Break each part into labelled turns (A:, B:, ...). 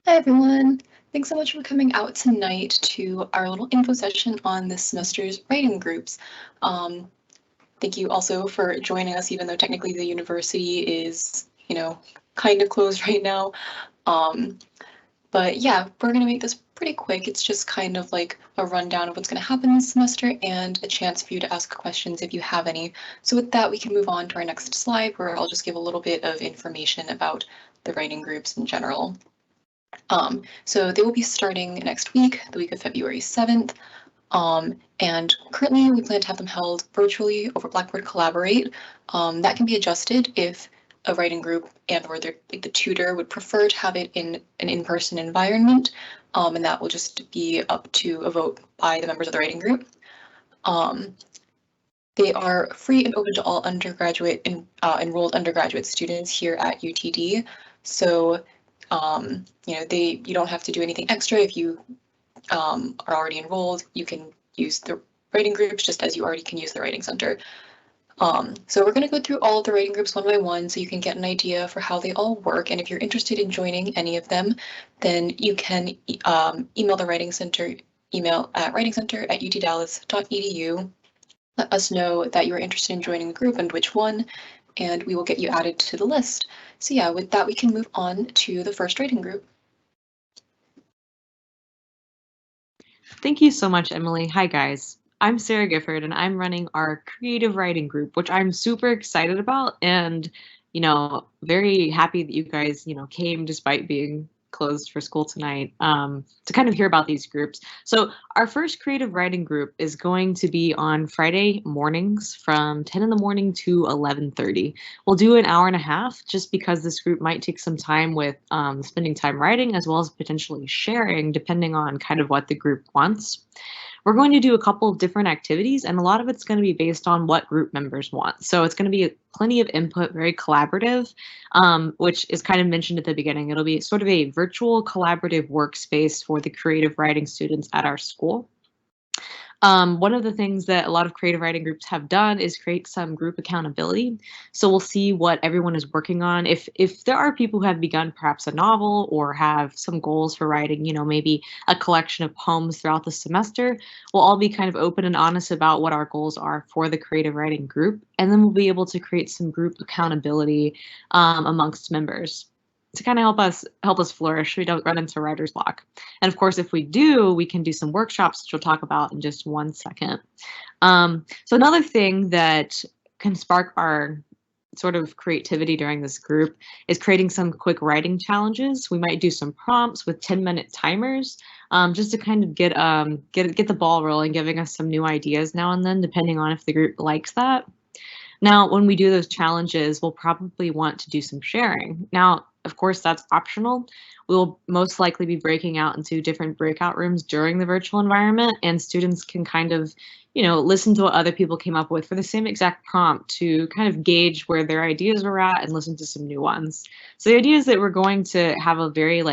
A: Hi everyone! Thanks so much for coming out tonight to our little info session on this semester's writing groups. Thank you also for joining us, even though technically the university is, kind of closed right now. But yeah, we're going to make this pretty quick. It's just kind of like a rundown of what's going to happen this semester and a chance for you to ask questions if you have any. So with that, we can move on to our next slide where I'll just give a little bit of information about the writing groups in general. So they will be starting next week, the week of February 7th. And currently we plan to have them held virtually over Blackboard Collaborate. That can be adjusted if a writing group and or the tutor would prefer to have it in an in-person environment. And that will just be up to a vote by the members of the writing group. They are free and open to all undergraduate and enrolled undergraduate students here at UTD. So you don't have to do anything extra if you are already enrolled. You can use the writing groups just as you already can use the writing center. So we're going to go through all of the writing groups one by one so you can get an idea for how they all work. And if you're interested in joining any of them, then you can email the writing center email at writingcenter@utdallas.edu. Let us know that you're interested in joining the group and which one, and we will get you added to the list. So yeah, with that, we can move on to the first writing group.
B: Thank you so much, Emily. Hi, guys. I'm Sarah Gifford, and I'm running our creative writing group, which I'm super excited about and, very happy that you guys, came despite being closed for school tonight to kind of hear about these groups. So our first creative writing group is going to be on Friday mornings from 10 in the morning to 11:30. We'll do an hour and a half just because this group might take some time with spending time writing as well as potentially sharing depending on kind of what the group wants. We're going to do a couple of different activities, and a lot of it's going to be based on what group members want. So it's going to be plenty of input, very collaborative, which is kind of mentioned at the beginning. It'll be sort of a virtual collaborative workspace for the creative writing students at our school. One of the things that a lot of creative writing groups have done is create some group accountability. So we'll see what everyone is working on. If there are people who have begun perhaps a novel or have some goals for writing, maybe a collection of poems throughout the semester, we'll all be kind of open and honest about what our goals are for the creative writing group. And then we'll be able to create some group accountability amongst members to kind of help us flourish. We don't run into writer's block. And of course, if we do, we can do some workshops, which we'll talk about in just one second. So another thing that can spark our sort of creativity during this group is creating some quick writing challenges. We might do some prompts with 10-minute timers just to kind of get the ball rolling, giving us some new ideas now and then, depending on if the group likes that. Now, when we do those challenges, we'll probably want to do some sharing. Now, of course, that's optional. We'll most likely be breaking out into different breakout rooms during the virtual environment, and students can kind of, listen to what other people came up with for the same exact prompt to kind of gauge where their ideas were at and listen to some new ones. So the idea is that we're going to have a very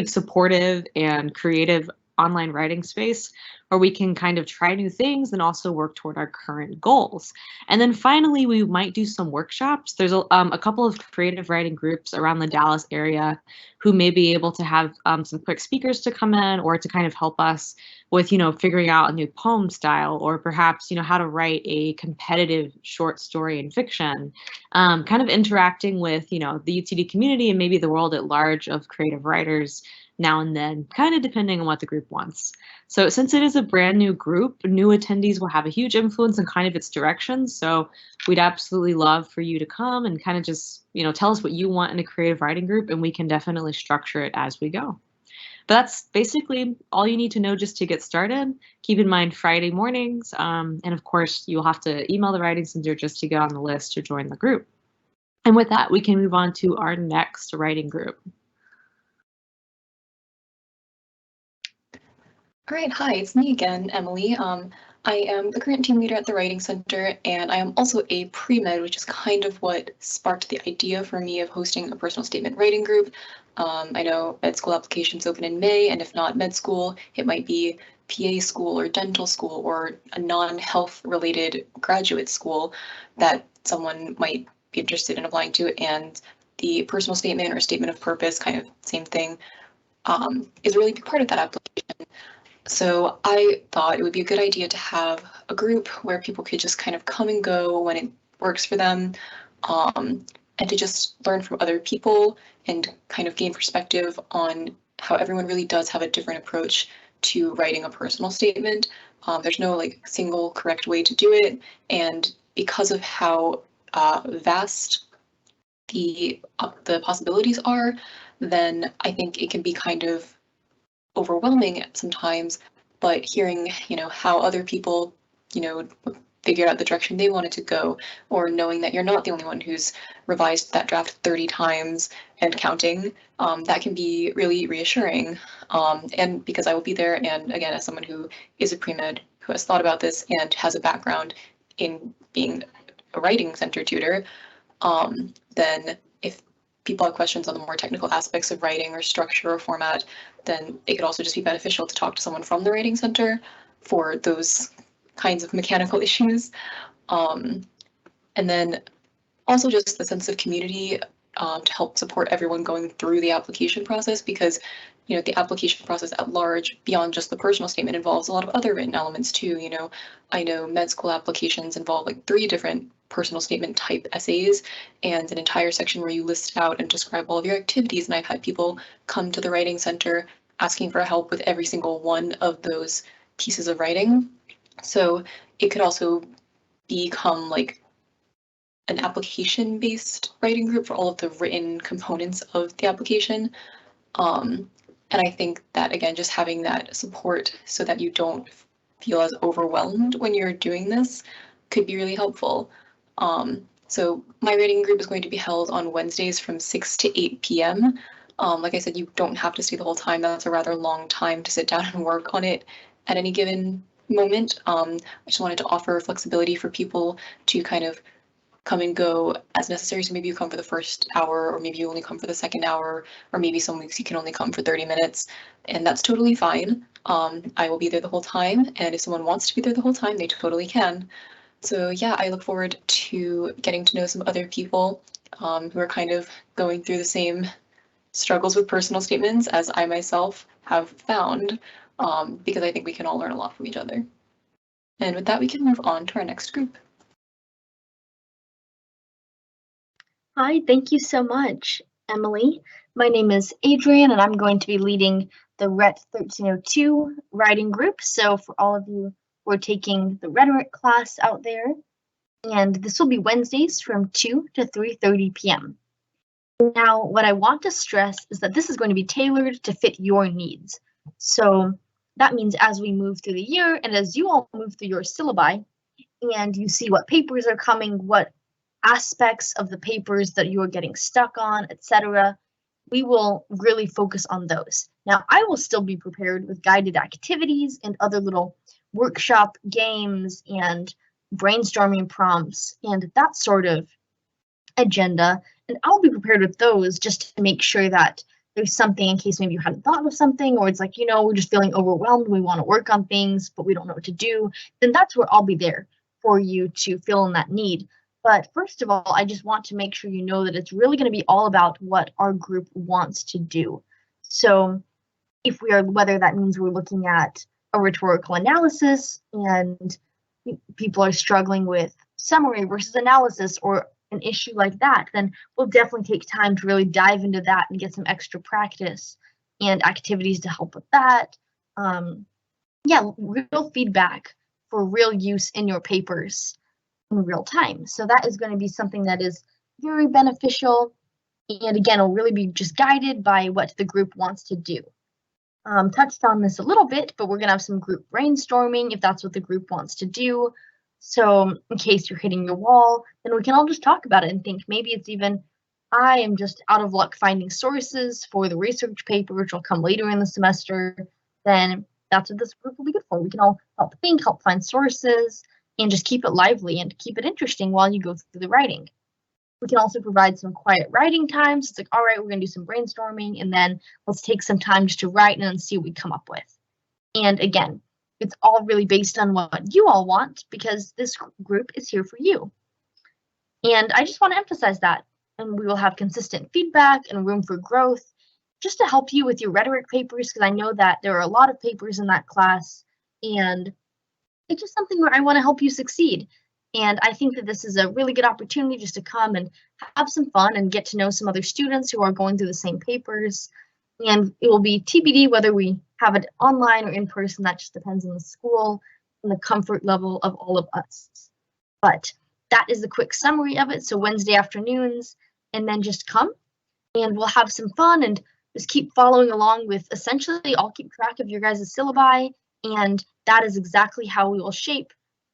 B: supportive and creative online writing space where we can kind of try new things and also work toward our current goals. And then finally, we might do some workshops. There's a couple of creative writing groups around the Dallas area who may be able to have some quick speakers to come in or to kind of help us with, figuring out a new poem style or perhaps, how to write a competitive short story in fiction, kind of interacting with, the UTD community and maybe the world at large of creative writers now and then, kind of depending on what the group wants. So since it is a brand new group, new attendees will have a huge influence in kind of its direction. So we'd absolutely love for you to come and kind of just, tell us what you want in a creative writing group, and we can definitely structure it as we go. But that's basically all you need to know just to get started. Keep in mind Friday mornings, and of course, you'll have to email the Writing Center just to get on the list to join the group. And with that, we can move on to our next writing group.
A: All right, hi, it's me again, Emily. I am the current team leader at the Writing Center, and I am also a pre-med, which is kind of what sparked the idea for me of hosting a personal statement writing group. I know med school applications open in May, and if not med school, it might be PA school or dental school or a non-health related graduate school that someone might be interested in applying to. And the personal statement or statement of purpose, kind of same thing, is a really big part of that application. So I thought it would be a good idea to have a group where people could just kind of come and go when it works for them, and to just learn from other people and kind of gain perspective on how everyone really does have a different approach to writing a personal statement. There's no like single correct way to do it, and because of how vast the possibilities are, then I think it can be kind of overwhelming sometimes. But hearing, how other people, figured out the direction they wanted to go, or knowing that you're not the only one who's revised that draft 30 times and counting, that can be really reassuring. And because I will be there, and again, as someone who is a pre-med who has thought about this and has a background in being a writing center tutor, then if people have questions on the more technical aspects of writing or structure or format, then it could also just be beneficial to talk to someone from the writing center for those kinds of mechanical issues. And then also just the sense of community, to help support everyone going through the application process, because the application process at large, beyond just the personal statement, involves a lot of other written elements too. I know med school applications involve like 3 different personal statement type essays and an entire section where you list out and describe all of your activities. And I've had people come to the writing center asking for help with every single one of those pieces of writing. So it could also become like an application-based writing group for all of the written components of the application. And I think that, again, just having that support so that you don't feel as overwhelmed when you're doing this could be really helpful. So my writing group is going to be held on Wednesdays from 6 to 8 p.m. Like I said, you don't have to stay the whole time. That's a rather long time to sit down and work on it at any given moment. I just wanted to offer flexibility for people to kind of come and go as necessary. So maybe you come for the first hour, or maybe you only come for the second hour, or maybe some weeks you can only come for 30 minutes, and that's totally fine. I will be there the whole time, and if someone wants to be there the whole time, they totally can. So yeah, I look forward to getting to know some other people who are kind of going through the same struggles with personal statements as I myself have found, because I think we can all learn a lot from each other. And with that, we can move on to our next group.
C: Hi, thank you so much, Emily. My name is Adrian, and I'm going to be leading the Rhet 1302 writing group. So for all of you who are taking the rhetoric class out there, and this will be Wednesdays from 2 to 3:30 p.m. Now, what I want to stress is that this is going to be tailored to fit your needs. So that means as we move through the year, and as you all move through your syllabi, and you see what papers are coming, what aspects of the papers that you are getting stuck on, etc., we will really focus on those. Now, I will still be prepared with guided activities and other little workshop games and brainstorming prompts and that sort of agenda. And I'll be prepared with those just to make sure that there's something in case maybe you hadn't thought of something, or it's like, we're just feeling overwhelmed, we want to work on things, but we don't know what to do. Then that's where I'll be there for you to fill in that need. But first of all, I just want to make sure you know that it's really going to be all about what our group wants to do. So whether that means we're looking at a rhetorical analysis and people are struggling with summary versus analysis or an issue like that, then we'll definitely take time to really dive into that and get some extra practice and activities to help with that. Real feedback for real use in your papers in real time. So that is going to be something that is very beneficial. And again, it'll really be just guided by what the group wants to do. Touched on this a little bit, but we're going to have some group brainstorming if that's what the group wants to do. So in case you're hitting your wall, then we can all just talk about it and think maybe it's even, I am just out of luck finding sources for the research paper, which will come later in the semester. Then that's what this group will be good for. We can all help think, help find sources, and just keep it lively and keep it interesting while you go through the writing. We can also provide some quiet writing times. It's like, all right, we're going to do some brainstorming, and then let's take some time just to write and then see what we come up with. And again, it's all really based on what you all want, because this group is here for you. And I just want to emphasize that. and we will have consistent feedback and room for growth just to help you with your rhetoric papers, because I know that there are a lot of papers in that class, and it's just something where I want to help you succeed. And I think that this is a really good opportunity just to come and have some fun and get to know some other students who are going through the same papers. And it will be TBD whether we have it online or in person. That just depends on the school and the comfort level of all of us. But that is the quick summary of it. So Wednesday afternoons, and then just come and we'll have some fun and just keep following along with, essentially, I'll keep track of your guys' syllabi, and that is exactly how we will shape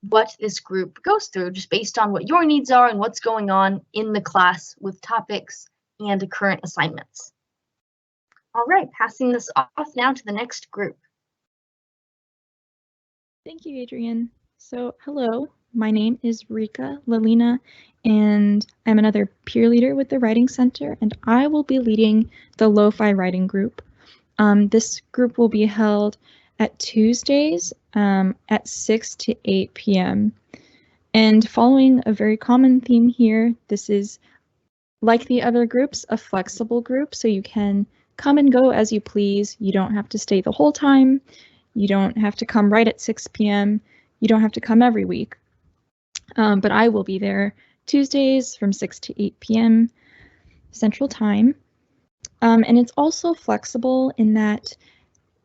C: what this group goes through, just based on what your needs are and what's going on in the class with topics and current assignments. All right, passing this off now to the next group.
D: Thank you, Adrian. So, hello, my name is Rika Lalina, and I'm another peer leader with the Writing Center, and I will be leading the Lofi writing group. This group will be held at Tuesdays at 6 to 8 p.m. And following a very common theme here, this is, like the other groups, a flexible group, so you can come and go as you please. You don't have to stay the whole time. You don't have to come right at 6 p.m. You don't have to come every week. But I will be there Tuesdays from 6 to 8 p.m. Central Time. And it's also flexible in that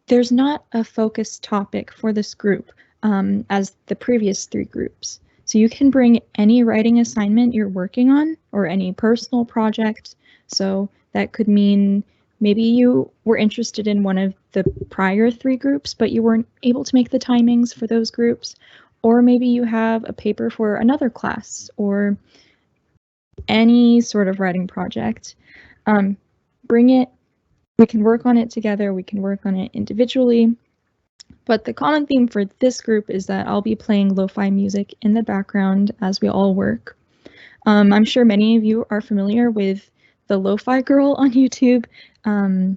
D: there's not a focused topic for this group as the previous 3 groups. So you can bring any writing assignment you're working on or any personal project. So that could mean maybe you were interested in one of the prior 3 groups, but you weren't able to make the timings for those groups. Or maybe you have a paper for another class or any sort of writing project. Bring it. We can work on it together. We can work on it individually. But the common theme for this group is that I'll be playing lo-fi music in the background as we all work. I'm sure many of you are familiar with the Lo-Fi Girl on YouTube.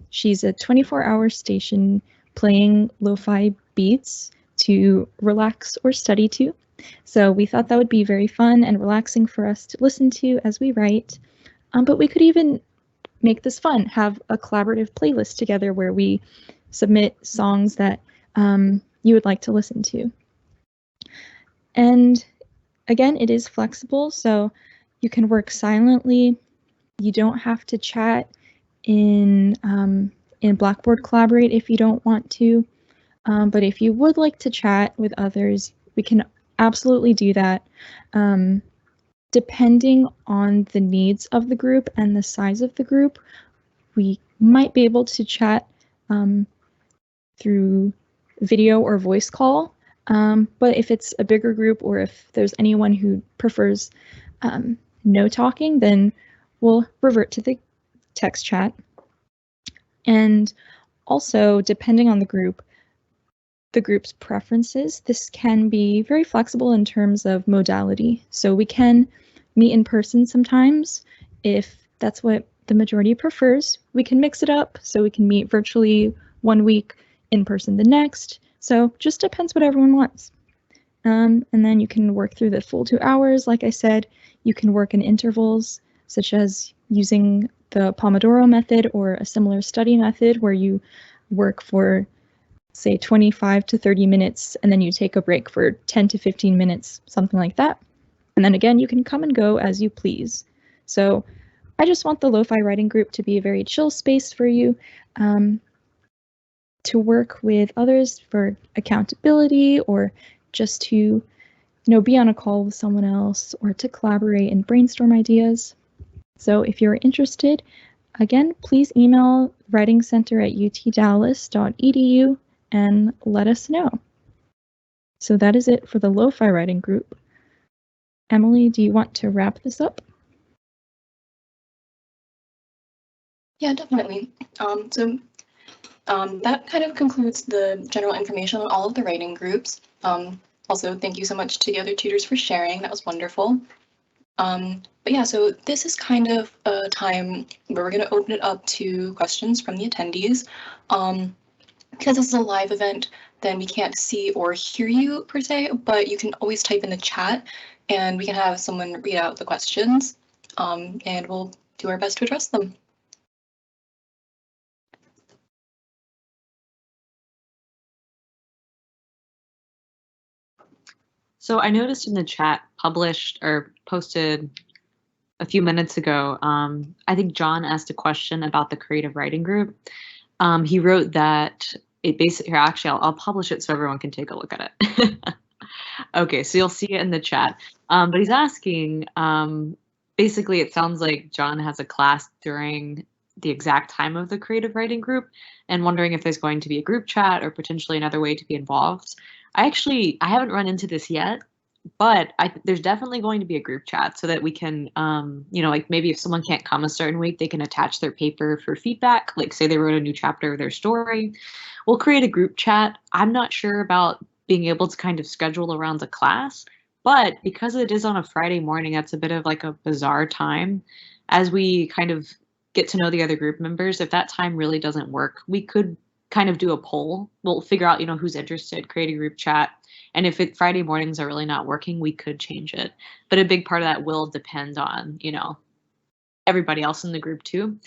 D: She's a 24-hour station playing lo-fi beats to relax or study to. So we thought that would be very fun and relaxing for us to listen to as we write. But we could even make this fun, have a collaborative playlist together where we submit songs that you would like to listen to. And again, it is flexible, so you can work silently. You don't have to chat in Blackboard Collaborate if you don't want to. But if you would like to chat with others, we can absolutely do that. Depending on the needs of the group and the size of the group, we might be able to chat through video or voice call. But if it's a bigger group or if there's anyone who prefers no talking, then we'll revert to the text chat. And also, depending on the group's preferences, this can be very flexible in terms of modality. So we can meet in person sometimes if that's what the majority prefers. We can mix it up, so we can meet virtually one week, in person the next. So just depends what everyone wants. And then you can work through the full 2 hours. Like I said, you can work in intervals, such as using the Pomodoro method or a similar study method where you work for, say, 25 to 30 minutes, and then you take a break for 10 to 15 minutes, something like that. And then again, you can come and go as you please. So I just want the Lo-Fi writing group to be a very chill space for you, to work with others for accountability, or just to be on a call with someone else, or to collaborate and brainstorm ideas. So if you're interested, again, please email writingcenter@utdallas.edu and let us know. So that is it for the Lo-Fi writing group. Emily, do you want to wrap this up?
A: Yeah, definitely. That kind of concludes the general information on all of the writing groups. Also, thank you so much to the other tutors for sharing. That was wonderful. But yeah, so this is kind of a time where we're going to open it up to questions from the attendees. Because this is a live event, then we can't see or hear you per se, but you can always type in the chat and we can have someone read out the questions. And we'll do our best to address them.
B: So I noticed in the chat published or posted a few minutes ago, I think John asked a question about the creative writing group. He wrote that it basically, here, actually, I'll publish it so everyone can take a look at it. Okay, so you'll see it in the chat. But he's asking, basically, it sounds like John has a class during the exact time of the creative writing group and wondering if there's going to be a group chat or potentially another way to be involved. I haven't run into this yet, but there's definitely going to be a group chat so that we can, like maybe if someone can't come a certain week, they can attach their paper for feedback. Like say they wrote a new chapter of their story. We'll create a group chat. I'm not sure about being able to kind of schedule around the class, but because it is on a Friday morning, that's a bit of like a bizarre time. As we kind of get to know the other group members, if that time really doesn't work, we could kind of do a poll. We'll figure out, who's interested, create a group chat. And if Friday mornings are really not working, we could change it. But a big part of that will depend on, everybody else in the group too.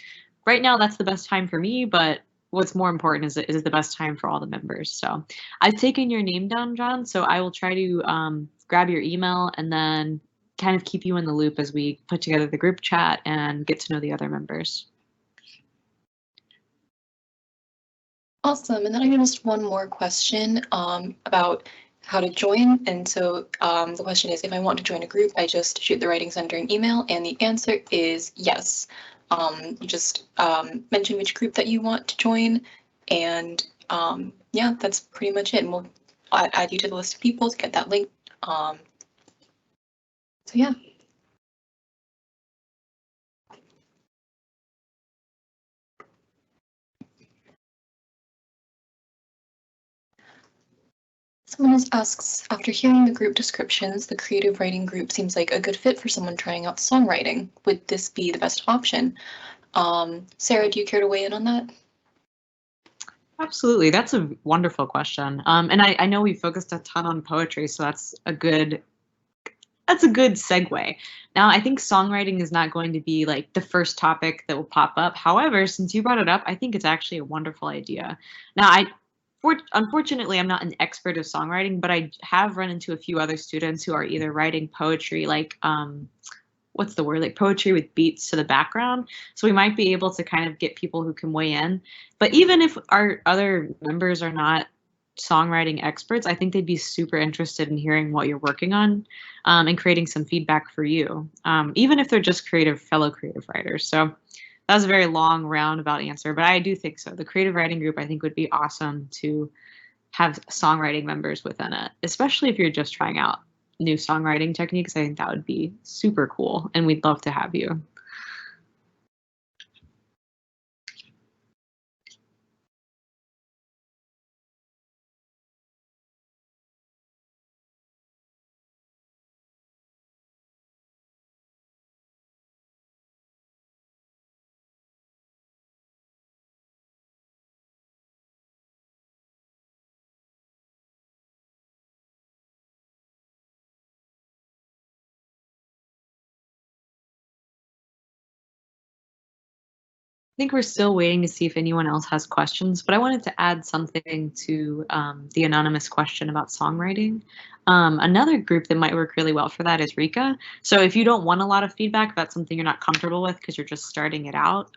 B: Right now, that's the best time for me, but what's more important is it the best time for all the members. So I've taken your name down, John, so I will try to grab your email and then kind of keep you in the loop as we put together the group chat and get to know the other members.
A: Awesome. And then I have just one more question about how to join. And so the question is, if I want to join a group, I just shoot the Writing Center an email, and the answer is yes. You just mention which group that you want to join, and yeah, that's pretty much it. And we'll add you to the list of people to get that link. So yeah. Someone else asks, after hearing the group descriptions, the creative writing group seems like a good fit for someone trying out songwriting. Would this be the best option? Sarah, do you care to weigh in on that?
B: Absolutely. That's a wonderful question. And I know we focused a ton on poetry, so that's a good segue. Now, I think songwriting is not going to be like the first topic that will pop up. However, since you brought it up, I think it's actually a wonderful idea. Now, unfortunately, I'm not an expert of songwriting, but I have run into a few other students who are either writing poetry, like what's the word, like poetry with beats to the background. So we might be able to kind of get people who can weigh in. But even if our other members are not songwriting experts, I think they'd be super interested in hearing what you're working on and creating some feedback for you, even if they're just fellow creative writers. So that was a very long roundabout answer, but I do think so. The creative writing group, I think, would be awesome to have songwriting members within it, especially if you're just trying out new songwriting techniques. I think that would be super cool, and we'd love to have you. I think we're still waiting to see if anyone else has questions, but I wanted to add something to the anonymous question about songwriting. Another group that might work really well for that is Rika. So if you don't want a lot of feedback, that's something you're not comfortable with because you're just starting it out.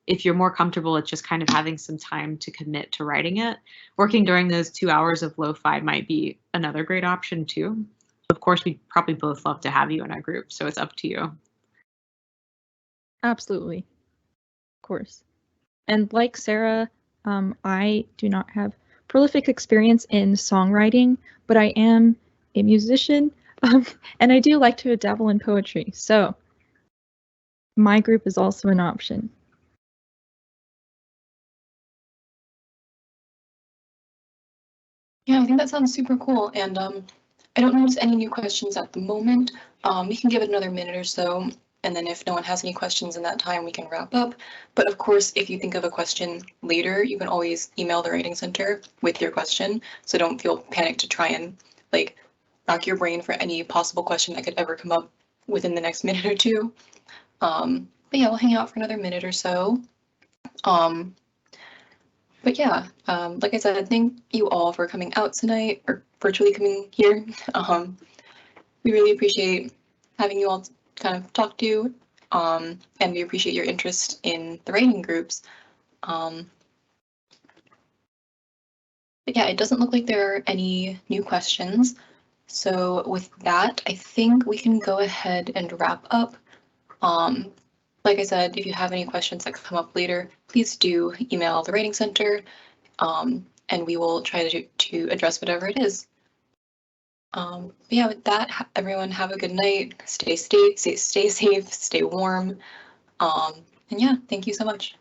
B: If you're more comfortable with just kind of having some time to commit to writing it, working during those 2 hours of Lo-Fi might be another great option too. Of course, we'd probably both love to have you in our group, so it's up to you.
D: Absolutely. Of course. And like Sarah, I do not have prolific experience in songwriting, but I am a musician, and I do like to dabble in poetry. So my group is also an option.
A: Yeah, I think that sounds super cool. And I don't notice any new questions at the moment. We can give it another minute or so. And then if no one has any questions in that time, we can wrap up. But of course, if you think of a question later, you can always email the Writing Center with your question. So don't feel panicked to try and like rack your brain for any possible question that could ever come up within the next minute or two. But yeah, we'll hang out for another minute or so. But yeah, like I said, thank you all for coming out tonight, or virtually coming here. We really appreciate having you all kind of talk to, and we appreciate your interest in the writing groups. But yeah, it doesn't look like there are any new questions. So with that, I think we can go ahead and wrap up. Like I said, if you have any questions that come up later, please do email the Writing Center, and we will try to address whatever it is. But yeah, with that, everyone have a good night. Stay safe, stay warm. And yeah, thank you so much.